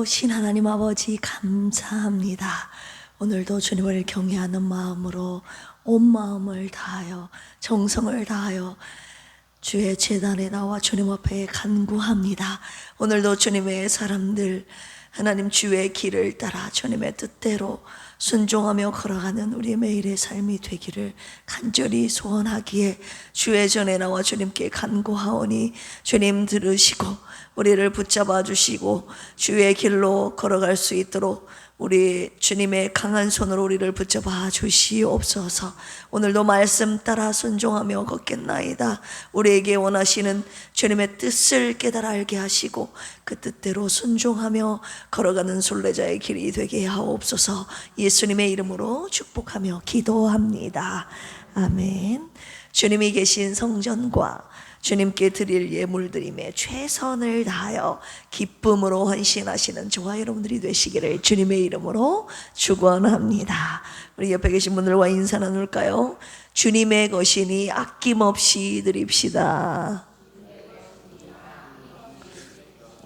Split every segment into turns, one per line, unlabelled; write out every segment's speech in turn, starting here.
신 하나님 아버지 감사합니다. 오늘도 주님을 경외하는 마음으로 온 마음을 다하여 정성을 다하여 주의 제단에 나와 주님 앞에 간구합니다. 오늘도 주님의 사람들 하나님 주의 길을 따라 주님의 뜻대로 순종하며 걸어가는 우리 매일의 삶이 되기를 간절히 소원하기에 주의 전에 나와 주님께 간구하오니 주님 들으시고 우리를 붙잡아 주시고 주의 길로 걸어갈 수 있도록 우리 주님의 강한 손으로 우리를 붙잡아 주시옵소서. 오늘도 말씀 따라 순종하며 걷겠나이다. 우리에게 원하시는 주님의 뜻을 깨달아 알게 하시고 그 뜻대로 순종하며 걸어가는 순례자의 길이 되게 하옵소서. 예수님의 이름으로 축복하며 기도합니다. 아멘. 주님이 계신 성전과 주님께 드릴 예물드림에 최선을 다하여 기쁨으로 헌신하시는 저와 여러분들이 되시기를 주님의 이름으로 축원합니다. 우리 옆에 계신 분들과 인사 나눌까요? 주님의 것이니 아낌없이 드립시다.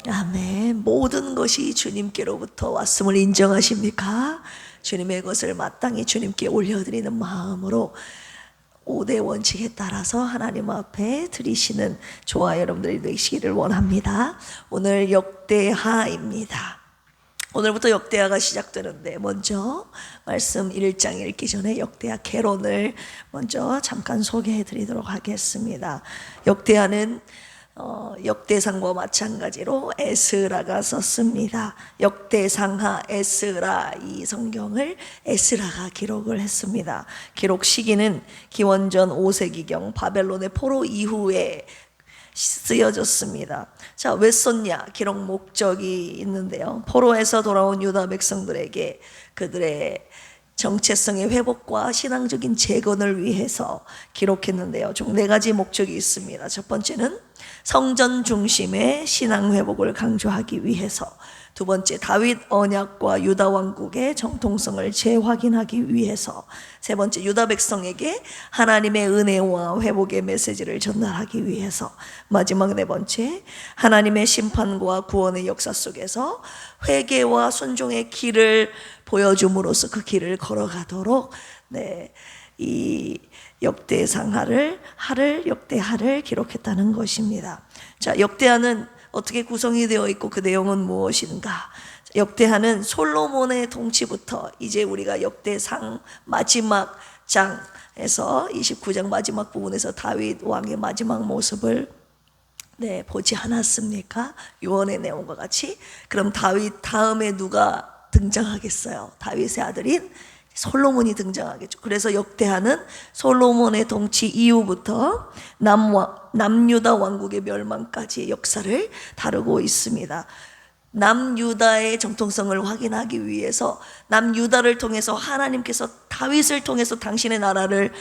아멘. 모든 것이 주님께로부터 왔음을 인정하십니까? 주님의 것을 마땅히 주님께 올려드리는 마음으로 5대 원칙에 따라서 하나님 앞에 드리시는 저와 여러분들이 되시기를 원합니다. 오늘 역대하입니다. 오늘부터 역대하가 시작되는데 먼저 말씀 1장 읽기 전에 역대하 개론을 먼저 잠깐 소개해 드리도록 하겠습니다. 역대하는 역대상과 마찬가지로 에스라가 썼습니다. 역대상하 에스라, 이 성경을 에스라가 기록을 했습니다. 기록 시기는 기원전 5세기경 바벨론의 포로 이후에 쓰여졌습니다. 자, 왜 썼냐? 기록 목적이 있는데요. 포로에서 돌아온 유다 백성들에게 그들의 정체성의 회복과 신앙적인 재건을 위해서 기록했는데요. 총 4가지 목적이 있습니다. 첫 번째는 성전 중심의 신앙 회복을 강조하기 위해서, 두 번째 다윗 언약과 유다 왕국의 정통성을 재확인하기 위해서, 세 번째 유다 백성에게 하나님의 은혜와 회복의 메시지를 전달하기 위해서, 마지막 네 번째 하나님의 심판과 구원의 역사 속에서 회개와 순종의 길을 보여줌으로써 그 길을 걸어가도록 이 역대상하를 역대하를 기록했다는 것입니다. 자, 역대하는 어떻게 구성이 되어 있고 그 내용은 무엇인가? 역대하는 솔로몬의 통치부터 이제 우리가 역대상 마지막 장에서 29장 마지막 부분에서 다윗 왕의 마지막 모습을 보지 않았습니까? 유언의 내용과 같이. 그럼 다윗 다음에 누가 등장하겠어요? 다윗의 아들인 솔로몬이 등장하겠죠. 그래서 역대하는 솔로몬의 통치 이후부터 남유다 왕국의 멸망까지의 역사를 다루고 있습니다. 남유다의 정통성을 확인하기 위해서 남유다를 통해서 하나님께서 다윗을 통해서 당신의 나라를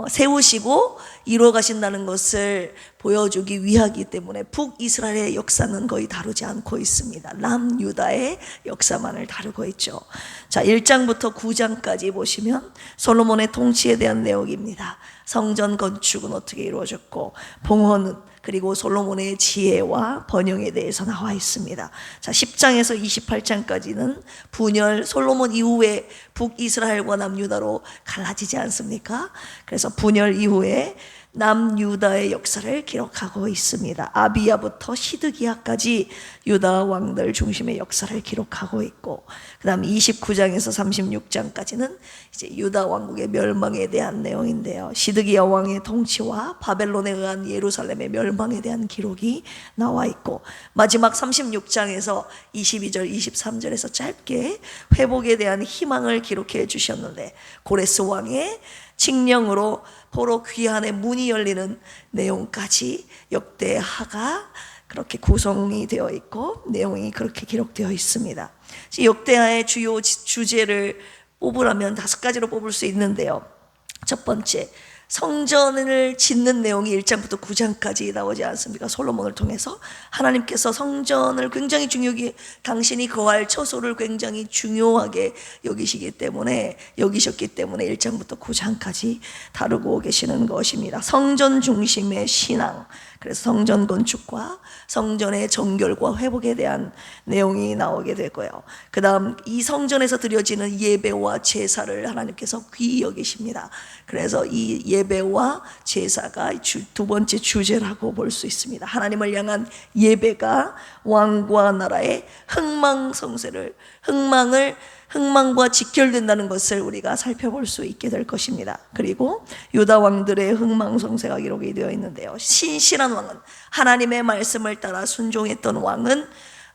세우시고 이루어 가신다는 것을 보여주기 위하기 때문에 북이스라엘의 역사는 거의 다루지 않고 있습니다. 남유다의 역사만을 다루고 있죠. 자, 1장부터 9장까지 보시면 솔로몬의 통치에 대한 내용입니다. 성전 건축은 어떻게 이루어졌고 봉헌은, 그리고 솔로몬의 지혜와 번영에 대해서 나와 있습니다. 자, 10장에서 28장까지는 분열, 솔로몬 이후에 북이스라엘과 남유다로 갈라지지 않습니까? 그래서 분열 이후에 남유다의 역사를 기록하고 있습니다. 아비야부터 시드기야까지 유다 왕들 중심의 역사를 기록하고 있고, 그 다음 29장에서 36장까지는 이제 유다 왕국의 멸망에 대한 내용인데요. 시드기야 왕의 통치와 바벨론에 의한 예루살렘의 멸망에 대한 기록이 나와 있고, 마지막 36장에서 22절, 23절에서 짧게 회복에 대한 희망을 기록해 주셨는데, 고레스 왕의 칙령으로 포로 귀환의 문이 열리는 내용까지 역대하가 그렇게 구성이 되어 있고 내용이 그렇게 기록되어 있습니다. 역대하의 주요 주제를 뽑으라면 5가지로 뽑을 수 있는데요. 첫 번째, 성전을 짓는 내용이 1장부터 9장까지 나오지 않습니까? 솔로몬을 통해서 하나님께서 성전을 굉장히 중요하게, 당신이 거할 처소를 굉장히 중요하게 여기셨기 때문에 1장부터 9장까지 다루고 계시는 것입니다. 성전 중심의 신앙, 그래서 성전 건축과 성전의 정결과 회복에 대한 내용이 나오게 되고요. 그 다음 이 성전에서 드려지는 예배와 제사를 하나님께서 귀히 여기십니다. 그래서 이 예배와 제사가 두 번째 주제라고 볼 수 있습니다. 하나님을 향한 예배가 왕과 나라의 흥망과 직결된다는 것을 우리가 살펴볼 수 있게 될 것입니다. 그리고 유다 왕들의 흥망성쇠가 기록이 되어 있는데요. 신실한 왕은, 하나님의 말씀을 따라 순종했던 왕은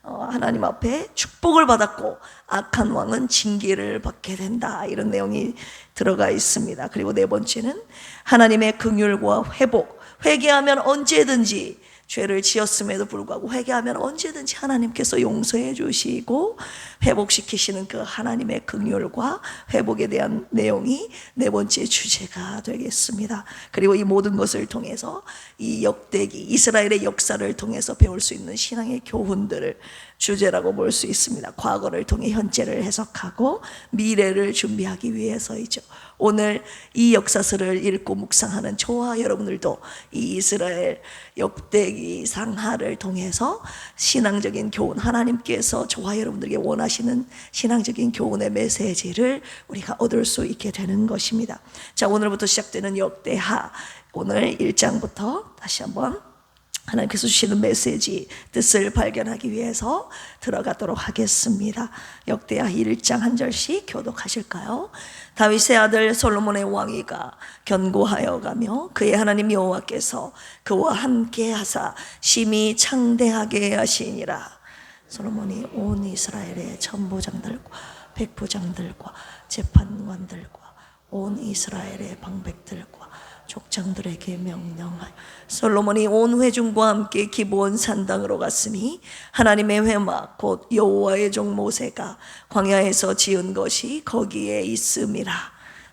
하나님 앞에 축복을 받았고, 악한 왕은 징계를 받게 된다, 이런 내용이 들어가 있습니다. 그리고 네 번째는 하나님의 긍휼과 회복, 회개하면 언제든지, 죄를 지었음에도 불구하고 회개하면 언제든지 하나님께서 용서해 주시고 회복시키시는 그 하나님의 긍휼과 회복에 대한 내용이 네 번째 주제가 되겠습니다. 그리고 이 모든 것을 통해서 이 역대기, 이스라엘의 역사를 통해서 배울 수 있는 신앙의 교훈들을 주제라고 볼 수 있습니다. 과거를 통해 현재를 해석하고 미래를 준비하기 위해서이죠. 오늘 이 역사서를 읽고 묵상하는 저와 여러분들도 이 이스라엘 역대기 상하를 통해서 신앙적인 교훈, 하나님께서 저와 여러분들에게 원하시는 신앙적인 교훈의 메시지를 우리가 얻을 수 있게 되는 것입니다. 자, 오늘부터 시작되는 역대하, 오늘 1장부터 다시 한번 하나님께서 주시는 메시지, 뜻을 발견하기 위해서 들어가도록 하겠습니다. 역대하 1장 한 절씩 교독하실까요? 다윗의 아들 솔로몬의 왕위가 견고하여 가며 그의 하나님 여호와께서 그와 함께 하사 심히 창대하게 하시니라. 솔로몬이 온 이스라엘의 천부장들과 백부장들과 재판관들과 온 이스라엘의 방백들과 족장들에게 명령하여 솔로몬이 온 회중과 함께 기브온 산당으로 갔으니 하나님의 회막 곧 여호와의 종 모세가 광야에서 지은 것이 거기에 있음이라.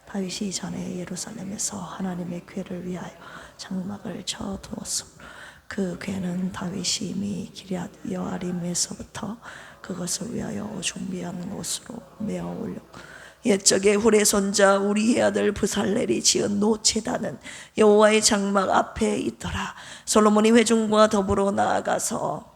다윗이 전에 예루살렘에서 하나님의 궤를 위하여 장막을 쳐두었으므로 그 궤는 다윗이 이미 기럇 여아림에서부터 그것을 위하여 준비한 곳으로 메어 올렸고, 옛적에 훌의 손자 우리의 아들 브살렐이 지은 노제단은 여호와의 장막 앞에 있더라. 솔로몬이 회중과 더불어 나아가서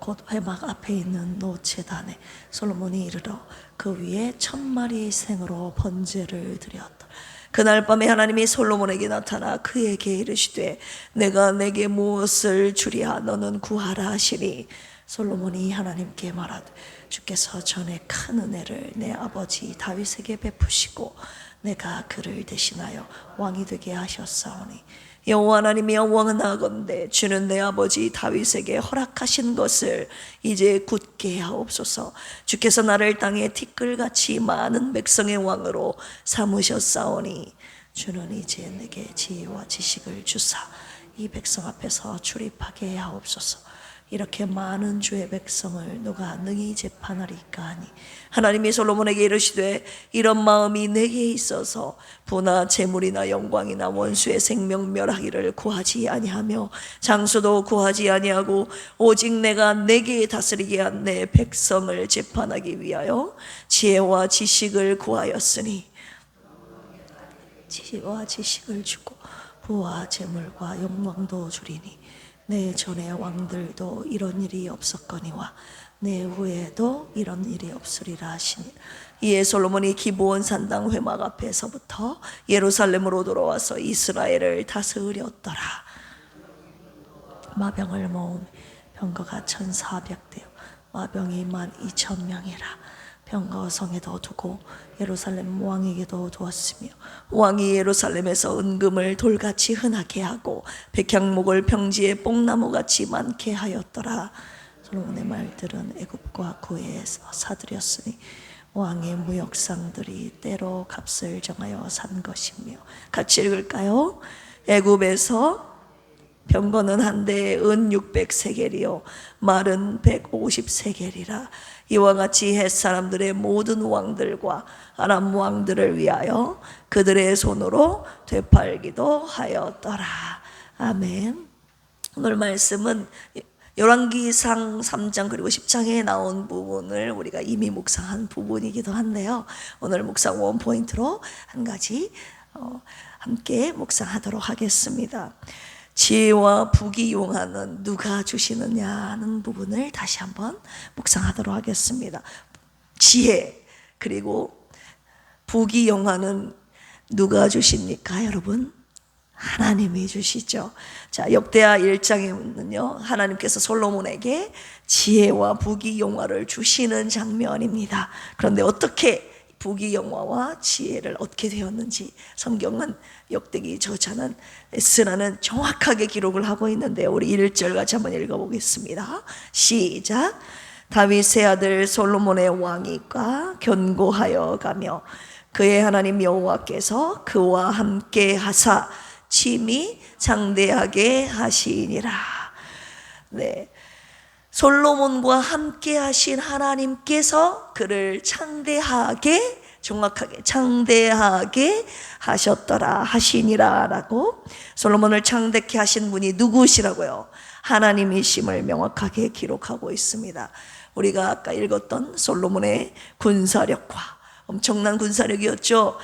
곧 회막 앞에 있는 노제단에 솔로몬이 이르러 그 위에 1000마리의 생으로 번제를 드렸다. 그날 밤에 하나님이 솔로몬에게 나타나 그에게 이르시되 내가 내게 무엇을 주랴 너는 구하라 하시니, 솔로몬이 하나님께 말하되 주께서 전에 큰 은혜를 내 아버지 다윗에게 베푸시고 내가 그를 대신하여 왕이 되게 하셨사오니 여호와 하나님이여 원하건대 주는 내 아버지 다윗에게 허락하신 것을 이제 굳게 하옵소서. 주께서 나를 땅에 티끌같이 많은 백성의 왕으로 삼으셨사오니 주는 이제 내게 지혜와 지식을 주사 이 백성 앞에서 출입하게 하옵소서. 이렇게 많은 주의 백성을 누가 능히 재판하리까 하니, 하나님이 솔로몬에게 이르시되 이런 마음이 내게 있어서 부나 재물이나 영광이나 원수의 생명 멸하기를 구하지 아니하며 장수도 구하지 아니하고 오직 내가 내게 다스리게 한 내 백성을 재판하기 위하여 지혜와 지식을 구하였으니 지혜와 지식을 주고 부와 재물과 영광도 주리니 내 전에 왕들도 이런 일이 없었거니와 내 후에도 이런 일이 없으리라 하시니, 이에 솔로몬이 기브온 산당 회막 앞에서부터 예루살렘으로 돌아와서 이스라엘을 다스렸더라. 마병을 모으며 병거가 1400대요 마병이 12,000명이라. 병거 성에도 두고 예루살렘 왕에게도 두었으며 왕이 예루살렘에서 은금을 돌같이 흔하게 하고 백향목을 평지에 뽕나무같이 많게 하였더라. 솔로몬의 말들은 애굽과 구에서 사들였으니 왕의 무역상들이 때로 값을 정하여 산 것이며. 같이 읽을까요? 애굽에서 병거는 한 대에 은 600세겔이요 말은 150세겔이라. 이와 같이 헷 사람들의 모든 왕들과 아람 왕들을 위하여 그들의 손으로 되팔기도 하였더라. 아멘. 오늘 말씀은 열왕기상 3장 그리고 10장에 나온 부분을 우리가 이미 묵상한 부분이기도 한데요. 오늘 묵상 원포인트로 한 가지 함께 묵상하도록 하겠습니다. 지혜와 부귀영화는 누가 주시느냐 하는 부분을 다시 한번 묵상하도록 하겠습니다. 지혜 그리고 부귀영화는 누가 주십니까, 여러분? 하나님이 주시죠. 자, 역대하 1장에는요 하나님께서 솔로몬에게 지혜와 부귀영화를 주시는 장면입니다. 그런데 어떻게 부귀영화와 지혜를 얻게 되었는지 성경은 역대기 저자는 에스라는 정확하게 기록을 하고 있는데, 우리 1절 같이 한번 읽어보겠습니다. 시작. 다윗의 아들 솔로몬의 왕위가 견고하여 가며 그의 하나님 여호와께서 그와 함께 하사 심히 장대하게 하시니라. 네, 솔로몬과 함께 하신 하나님께서 그를 창대하게, 정확하게 창대하게 하셨더라, 하시니라 라고 솔로몬을 창대케 하신 분이 누구시라고요? 하나님이심을 명확하게 기록하고 있습니다. 우리가 아까 읽었던 솔로몬의 군사력과 엄청난 군사력이었죠.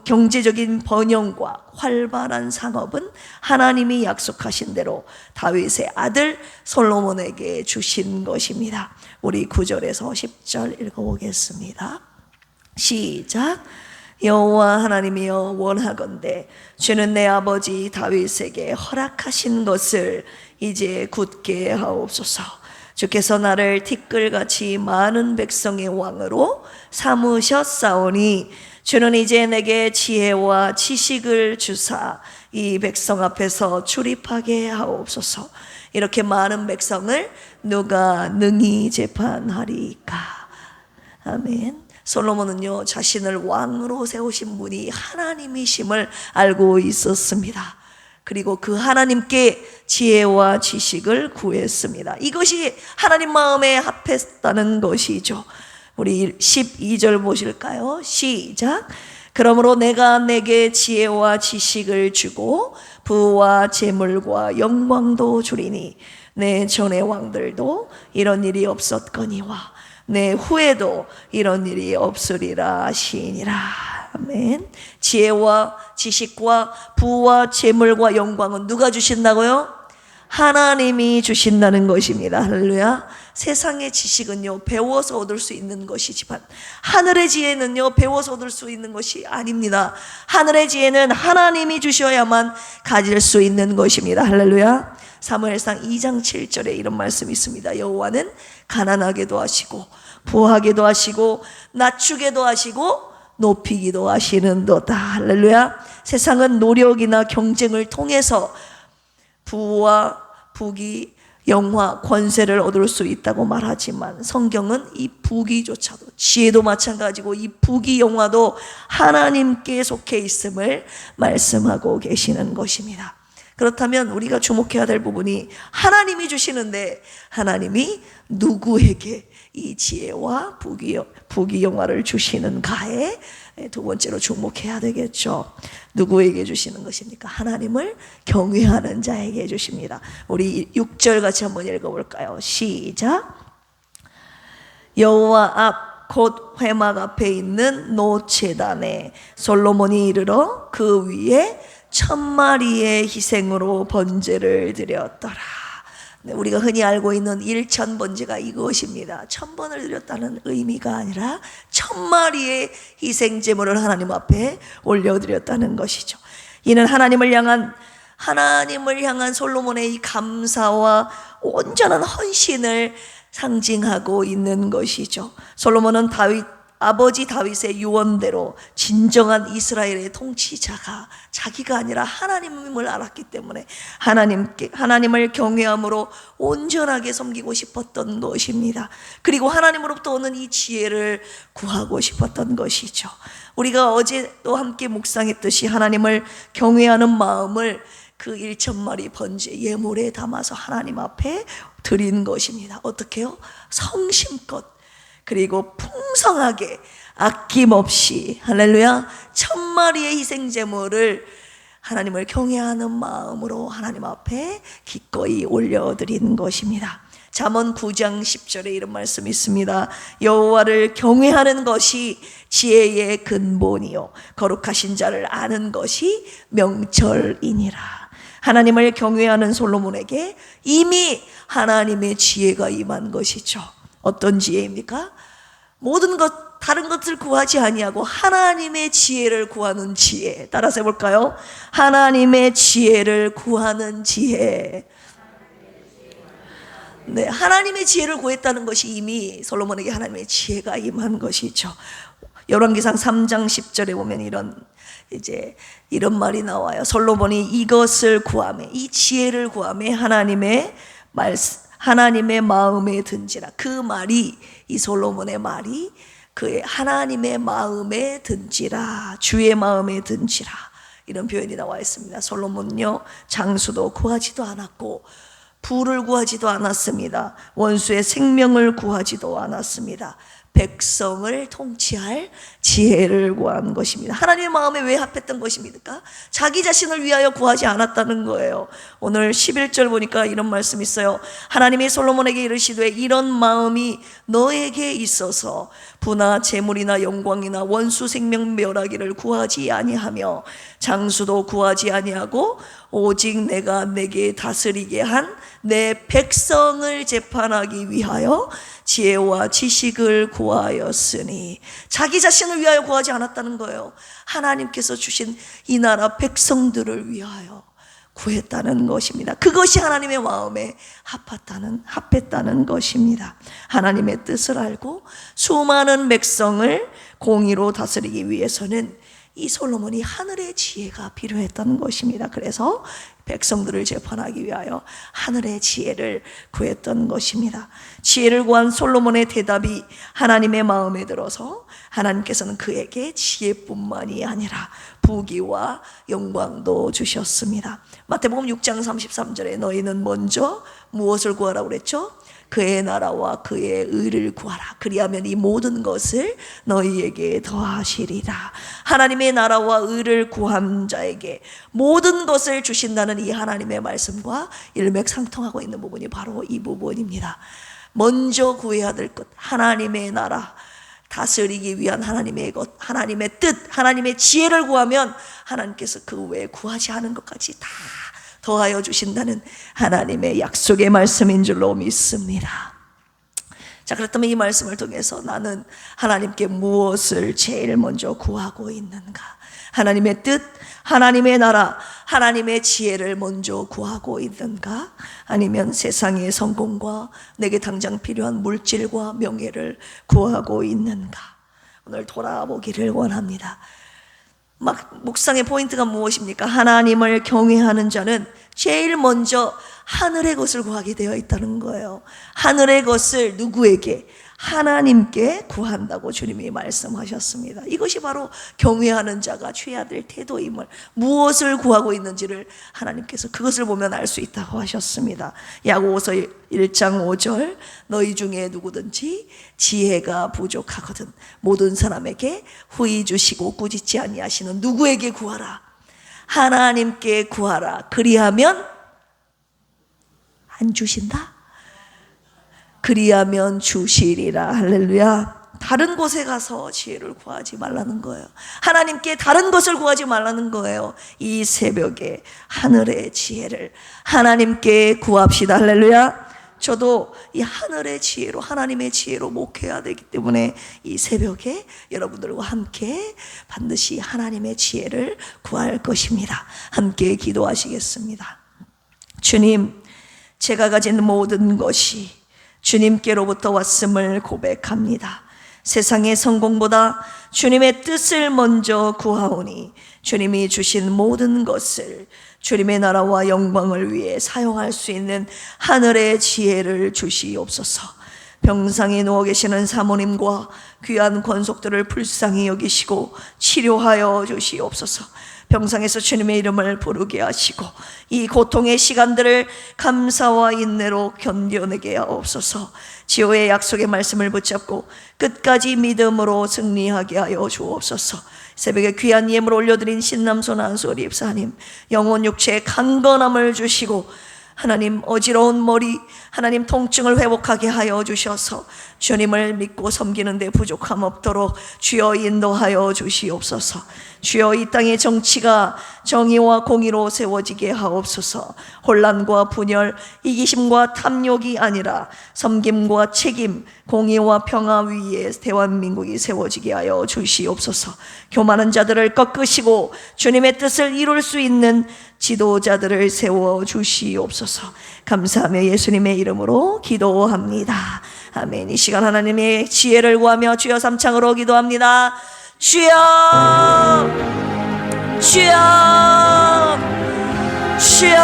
경제적인 번영과 활발한 상업은 하나님이 약속하신 대로 다윗의 아들 솔로몬에게 주신 것입니다. 우리 9절에서 10절 읽어보겠습니다. 시작. 여호와 하나님이여 원하건대 주는 내 아버지 다윗에게 허락하신 것을 이제 굳게 하옵소서. 주께서 나를 티끌같이 많은 백성의 왕으로 삼으셨사오니 주는 이제 내게 지혜와 지식을 주사 이 백성 앞에서 출입하게 하옵소서. 이렇게 많은 백성을 누가 능히 재판하리까. 아멘. 솔로몬은요 자신을 왕으로 세우신 분이 하나님이심을 알고 있었습니다. 그리고 그 하나님께 지혜와 지식을 구했습니다. 이것이 하나님 마음에 합했다는 것이죠. 우리 12절 보실까요? 시작. 그러므로 내가 내게 지혜와 지식을 주고 부와 재물과 영광도 주리니 내 전의 왕들도 이런 일이 없었거니와 내 후에도 이런 일이 없으리라 하시니라. 아멘. 지혜와 지식과 부와 재물과 영광은 누가 주신다고요? 하나님이 주신다는 것입니다. 할렐루야. 세상의 지식은요 배워서 얻을 수 있는 것이지만 하늘의 지혜는요 배워서 얻을 수 있는 것이 아닙니다. 하늘의 지혜는 하나님이 주셔야만 가질 수 있는 것입니다. 할렐루야. 사무엘상 2장 7절에 이런 말씀이 있습니다. 여호와는 가난하게도 하시고 부하게도 하시고 낮추게도 하시고 높이기도 하시는도다. 할렐루야. 세상은 노력이나 경쟁을 통해서 부와 부귀, 영화, 권세를 얻을 수 있다고 말하지만 성경은 이 부귀조차도, 지혜도 마찬가지고 이 부귀, 영화도 하나님께 속해 있음을 말씀하고 계시는 것입니다. 그렇다면 우리가 주목해야 될 부분이 하나님이 주시는데 하나님이 누구에게 이 지혜와 부귀 영화를 주시는가에 두 번째로 주목해야 되겠죠. 누구에게 주시는 것입니까? 하나님을 경외하는 자에게 주십니다. 우리 6절 같이 한번 읽어볼까요? 시작. 여호와 앞 곧 회막 앞에 있는 노제단에 솔로몬이 이르러 그 위에 1000마리의 희생으로 번제를 드렸더라. 네, 우리가 흔히 알고 있는 1000번제가 이것입니다. 1000번을 드렸다는 의미가 아니라 1000마리의 희생제물을 하나님 앞에 올려드렸다는 것이죠. 이는 하나님을 향한 솔로몬의 이 감사와 온전한 헌신을 상징하고 있는 것이죠. 솔로몬은 아버지 다윗의 유언대로 진정한 이스라엘의 통치자가 자기가 아니라 하나님을 알았기 때문에 하나님을 경외함으로 온전하게 섬기고 싶었던 것입니다. 그리고 하나님으로부터 오는 이 지혜를 구하고 싶었던 것이죠. 우리가 어제도 함께 묵상했듯이 하나님을 경외하는 마음을 그 1,000마리 번제 예물에 담아서 하나님 앞에 드리는 것입니다. 어떻게요? 성심껏, 그리고 풍성하게, 아낌없이, 할렐루야, 1,000마리의 희생제물을 하나님을 경외하는 마음으로 하나님 앞에 기꺼이 올려드리는 것입니다. 잠언 9장 10절에 이런 말씀이 있습니다. 여호와를 경외하는 것이 지혜의 근본이요 거룩하신 자를 아는 것이 명철이니라. 하나님을 경외하는 솔로몬에게 이미 하나님의 지혜가 임한 것이죠. 어떤 지혜입니까? 모든 것, 다른 것을 구하지 아니하고 하나님의 지혜를 구하는 지혜. 따라서 해볼까요? 하나님의 지혜를 구하는 지혜. 네, 하나님의 지혜를 구했다는 것이 이미 솔로몬에게 하나님의 지혜가 임한 것이죠. 열왕기상 3장 10절에 보면 이런 말이 나와요. 솔로몬이 이것을 구하며, 이 지혜를 구하며 하나님의 마음에 든지라. 그 말이, 이 솔로몬의 말이 그의 하나님의 마음에 든지라, 주의 마음에 든지라, 이런 표현이 나와 있습니다. 솔로몬요, 장수도 구하지도 않았고 부를 구하지도 않았습니다. 원수의 생명을 구하지도 않았습니다. 백성을 통치할 지혜를 구한 것입니다. 하나님의 마음에 왜 합했던 것입니까? 자기 자신을 위하여 구하지 않았다는 거예요. 오늘 11절 보니까 이런 말씀이 있어요. 하나님이 솔로몬에게 이르시되 이런 마음이 너에게 있어서 부나 재물이나 영광이나 원수 생명 멸하기를 구하지 아니하며 장수도 구하지 아니하고 오직 내가 내게 다스리게 한 내 백성을 재판하기 위하여 지혜와 지식을 구하였으니. 자기 자신을 위하여 구하지 않았다는 거예요. 하나님께서 주신 이 나라 백성들을 위하여 구했다는 것입니다. 그것이 하나님의 마음에 합했다는 것입니다. 하나님의 뜻을 알고 수많은 백성을 공의로 다스리기 위해서는 이 솔로몬이 하늘의 지혜가 필요했던 것입니다. 그래서 백성들을 재판하기 위하여 하늘의 지혜를 구했던 것입니다. 지혜를 구한 솔로몬의 대답이 하나님의 마음에 들어서 하나님께서는 그에게 지혜뿐만이 아니라 부귀와 영광도 주셨습니다. 마태복음 6장 33절에 너희는 먼저 무엇을 구하라고 그랬죠? 그의 나라와 그의 의를 구하라. 그리하면 이 모든 것을 너희에게 더하시리라. 하나님의 나라와 의를 구한 자에게 모든 것을 주신다는 이 하나님의 말씀과 일맥상통하고 있는 부분이 바로 이 부분입니다. 먼저 구해야 될 것, 하나님의 나라, 다스리기 위한 하나님의 것, 하나님의 뜻, 하나님의 지혜를 구하면 하나님께서 그 외에 구하지 않은 것까지 다 더하여 주신다는 하나님의 약속의 말씀인 줄로 믿습니다. 자, 그렇다면 이 말씀을 통해서 나는 하나님께 무엇을 제일 먼저 구하고 있는가? 하나님의 뜻, 하나님의 나라, 하나님의 지혜를 먼저 구하고 있는가? 아니면 세상의 성공과 내게 당장 필요한 물질과 명예를 구하고 있는가? 오늘 돌아보기를 원합니다. 묵상의 포인트가 무엇입니까? 하나님을 경외하는 자는 제일 먼저 하늘의 것을 구하게 되어 있다는 거예요. 하늘의 것을 누구에게? 하나님께 구한다고 주님이 말씀하셨습니다. 이것이 바로 경외하는 자가 취해야 될 태도임을, 무엇을 구하고 있는지를 하나님께서 그것을 보면 알 수 있다고 하셨습니다. 야고보서 1장 5절 너희 중에 누구든지 지혜가 부족하거든 모든 사람에게 후히 주시고 꾸짖지 아니하시는 누구에게 구하라? 하나님께 구하라. 그리하면 안 주신다? 그리하면 주시리라. 할렐루야. 다른 곳에 가서 지혜를 구하지 말라는 거예요. 하나님께 다른 것을 구하지 말라는 거예요. 이 새벽에 하늘의 지혜를 하나님께 구합시다. 할렐루야. 저도 이 하늘의 지혜로, 하나님의 지혜로 목회해야 되기 때문에 이 새벽에 여러분들과 함께 반드시 하나님의 지혜를 구할 것입니다. 함께 기도하시겠습니다. 주님, 제가 가진 모든 것이 주님께로부터 왔음을 고백합니다. 세상의 성공보다 주님의 뜻을 먼저 구하오니 주님이 주신 모든 것을 주님의 나라와 영광을 위해 사용할 수 있는 하늘의 지혜를 주시옵소서. 병상에 누워 계시는 사모님과 귀한 권속들을 불쌍히 여기시고 치료하여 주시옵소서. 병상에서 주님의 이름을 부르게 하시고 이 고통의 시간들을 감사와 인내로 견뎌내게 하옵소서. 지호의 약속의 말씀을 붙잡고 끝까지 믿음으로 승리하게 하여 주옵소서. 새벽에 귀한 예물 올려드린 신남손 안수리 입사님, 영혼 육체의 강건함을 주시고 하나님 어지러운 머리, 하나님 통증을 회복하게 하여 주셔서 주님을 믿고 섬기는 데 부족함 없도록 주여 인도하여 주시옵소서. 주여 이 땅의 정치가 정의와 공의로 세워지게 하옵소서. 혼란과 분열, 이기심과 탐욕이 아니라 섬김과 책임, 공의와 평화 위에 대한민국이 세워지게 하여 주시옵소서. 교만한 자들을 꺾으시고 주님의 뜻을 이룰 수 있는 지도자들을 세워 주시옵소서. 감사하며 예수님의 이름으로 기도합니다. 아멘. 이 시간 하나님의 지혜를 구하며 주여 삼창으로 기도합니다. 주여, 주여, 주여.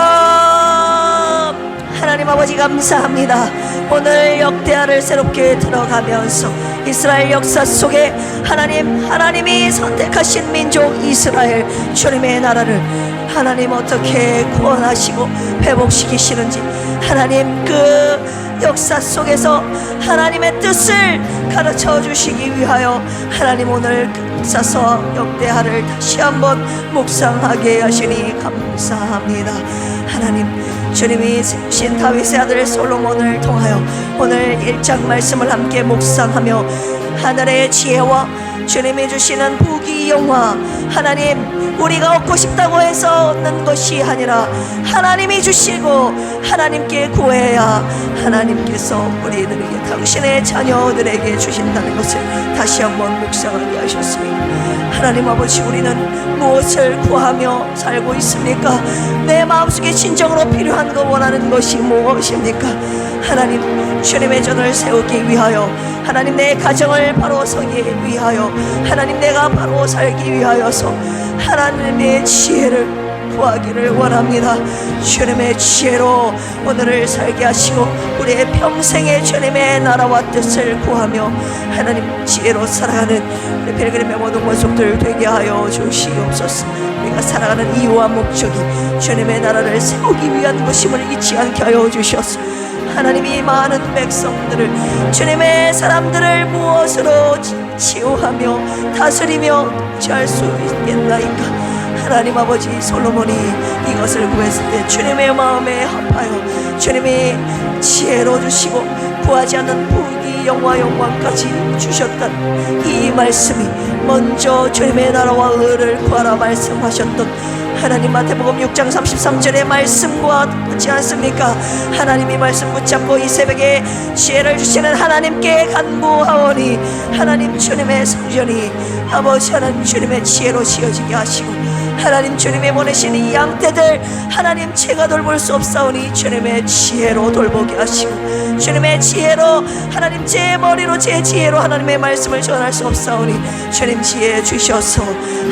하나님 아버지 감사합니다. 오늘 역대하를 새롭게 들어가면서 이스라엘 역사 속에 하나님이 선택하신 민족 이스라엘, 주님의 나라를 하나님 어떻게 구원하시고 회복시키시는지, 하나님 그 역사 속에서 하나님의 뜻을 가르쳐 주시기 위하여 하나님 오늘 역사서 역대하를 다시 한번 묵상하게 하시니 감사합니다. 하나님, 주님이 세우신 다윗의 아들 솔로몬을 통하여 오늘 1장 말씀을 함께 묵상하며 하늘의 지혜와 주님이 주시는 부귀영화, 하나님 우리가 얻고 싶다고 해서 얻는 것이 아니라 하나님이 주시고 하나님께 구해야 하나님께서 우리들에게 당신의 자녀들에게 주신다는 것을 다시 한번 묵상하게 하셨습니다. 하나님 아버지, 우리는 무엇을 구하며 살고 있습니까? 내 마음속에 진정으로 필요한 거, 원하는 것이 무엇입니까? 하나님, 주님의 전을 세우기 위하여, 하나님 내 가정을 바로 서기 위하여, 하나님 내가 바로 살기 위하여서 하나님의 지혜를 구하기를 원합니다. 주님의 지혜로 오늘을 살게 하시고 우리의 평생의 주님의 나라와 뜻을 구하며 하나님 지혜로 살아가는 우리 필그림의 모든 권속들 되게 하여 주시옵소서. 우리가 살아가는 이유와 목적이 주님의 나라를 세우기 위한 것임을 잊지 않게 하여 주시옵소서. 하나님이 많은 백성들을, 주님의 사람들을 무엇으로 치유하며 다스리며 취할 수 있겠나이까? 하나님 아버지, 솔로몬이 이것을 구했을 때 주님의 마음에 합하여 주님이 지혜로 주시고 구하지 않는 부귀 영광까지 주셨던 이 말씀이 먼저 주님의 나라와 의를 구하라 말씀하셨던 하나님 마태복음 6장 33절의 말씀과 같지 않습니까? 하나님이 말씀 붙잡고 이 새벽에 지혜를 주시는 하나님께 간구하오니 하나님 주님의 성전이 아버지 하나님 주님의 지혜로 지어지게 하시고 하나님 주님이 보내신 이 양떼들 하나님 제가 돌볼 수 없사오니 주님의 지혜로 돌보게 하시고 주님의 지혜로 하나님 제 머리로 제 지혜로 하나님의 말씀을 전할 수 없사오니 주님 지혜 주셔서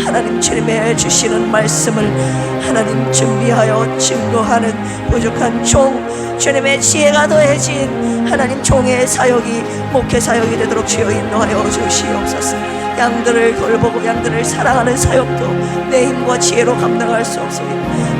하나님 주님의 주시는 말씀을 하나님 준비하여 증거하는 부족한 종 주님의 지혜가 더해진 하나님 종의 사역이 목회 사역이 되도록 주여 인도하여 주시옵소서. 양들을 돌보고 양들을 사랑하는 사역도 내 힘과 지혜로 감당할 수 없으니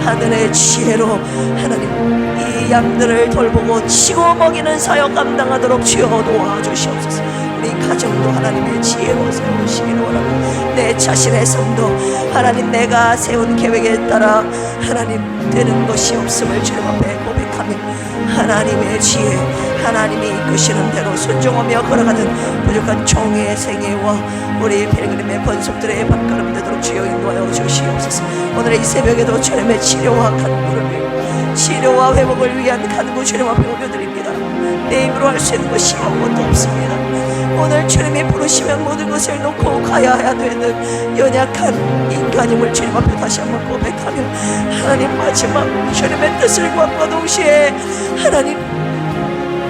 하늘의 지혜로 하나님 이 양들을 돌보고 치고 먹이는 사역 감당하도록 주여 도와주시옵소서. 우리 가정도 하나님의 지혜로 세우시기를 원하고 내 자신의 삶도 하나님 내가 세운 계획에 따라 하나님 되는 것이 없음을 주님 앞에 고백하며 하나님의 지혜, 하나님이 이끄시는 대로 순종하며 걸어가는 부족한 종의 생애와 우리 필그림의 번속들의 발걸음 되도록 주여 인도하여 주시옵소서. 오늘 이 새벽에도 주님의 치료와 간구를, 치료와 회복을 위한 간구 주님 앞에 올려드립니다. 내 힘으로 할 수 있는 것이 아무것도 없습니다. 오늘 주님이 부르시면 모든 것을 놓고 가야 되는 연약한 인간임을 주님 앞에 다시 한번 고백하며 하나님 마지막 주님의 뜻을 구함과 동시에 하나님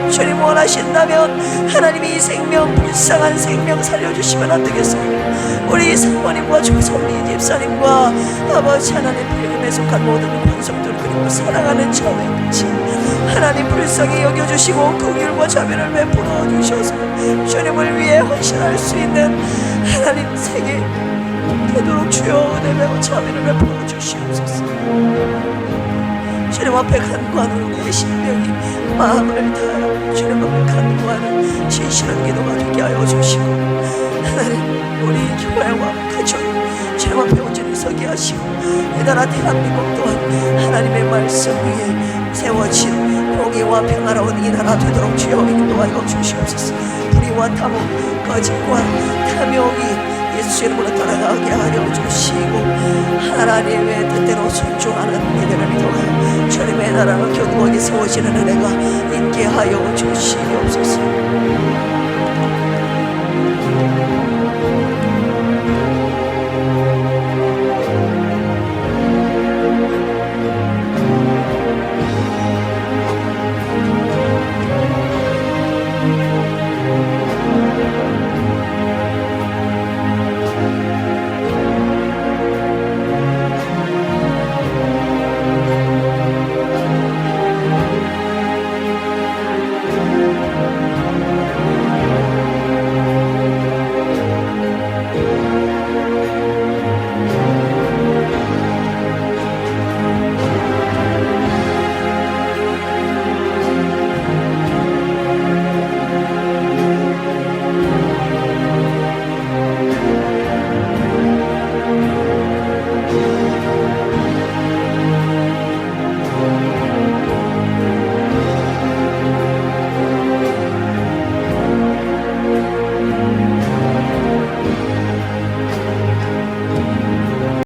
주님 원하신다면 하나님이 이 생명, 불쌍한 생명 살려주시면 안 되겠습니까? 우리 사모님과 조선미 집사님과 아버지 하나님 필름에 속한 모든 권속들 그리고 사랑하는 자매같이 하나님 불쌍히 여겨주시고 긍휼과 자비를 베풀어 주셔서 주님을 위해 헌신할 수 있는 하나님 생애 되도록 주여 은혜 베고 자비를 베풀어 주시옵소서. 주님 앞에 간구하는 우리의 심령이 마음을 다하여 주님 앞에 간구하는 진실한 기도가 되게 하여 주시고, 하나님 우리 교회와 가족이 주님 앞에 온전히 서게 하시고, 이 나라 대한민국 또한 하나님의 말씀 위에 세워진 공의와 평화로운 이 나라 되도록 주여 인도하여 주시옵소서. 불의와 탐욕, 거짓과 탐욕이 예수 이름으로 떠나가게 하여 주시고, 하나님의 뜻대로 순종하는 믿음을 통하여 주님의 나라가 견고하게 세워지는 은혜가 있게 하여 주시옵소서.